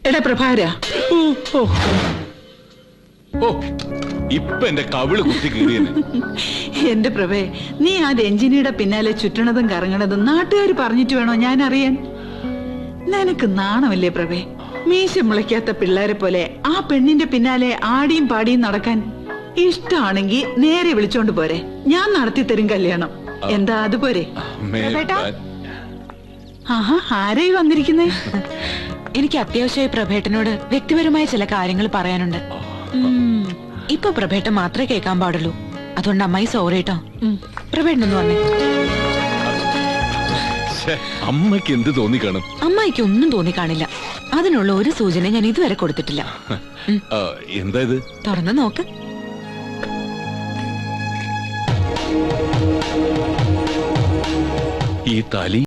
എടാ പ്രഭാര, ഓ ഇപ്പൊ എന്റെ കവിള് കുത്തി കീറിയെന്ന്. എന്റെ പ്രഭേ, നീ ആ രഞ്ജിനിയുടെ പിന്നാലെ ചുറ്റണതും കറങ്ങണതും നാട്ടുകാർ പറഞ്ഞിട്ട് വേണോ ഞാൻ അറിയാൻ? നിനക്ക് നാണമല്ലേ പ്രഭേ? മീശ മുളയ്ക്കാത്ത പിള്ളേരെ പോലെ ആ പെണ്ണിന്റെ പിന്നാലെ ആടിയും പാടിയും നടക്കാൻ. ഇഷ്ടാണെങ്കി നേരെ വിളിച്ചോണ്ട് പോരെ, ഞാൻ നടത്തി തരും കല്യാണം. എന്താ അതുപോരെ? ആഹാ, ആരായി വന്നിരിക്കുന്നേ? എനിക്ക് അത്യാവശ്യമായി പ്രഭേട്ടനോട് വ്യക്തിപരമായ ചില കാര്യങ്ങൾ പറയാനുണ്ട്. ഇപ്പൊ പ്രഭേട്ടൻ മാത്രമേ കേൾക്കാൻ പാടുള്ളൂ. അതുകൊണ്ട് അമ്മായി സോറി കേട്ടോ. പ്രഭേട്ടനൊന്ന് വന്നേ. അമ്മയ്ക്ക് എന്ത് തോന്നിക്കാണും? അമ്മായിക്ക് ഒന്നും തോന്നിക്കാണില്ല. അതിനുള്ള ഒരു സൂചന ഞാൻ ഇതുവരെ കൊടുത്തിട്ടില്ല. എന്താ ഇത്? തുറന്ന് നോക്ക്. ഈ താലി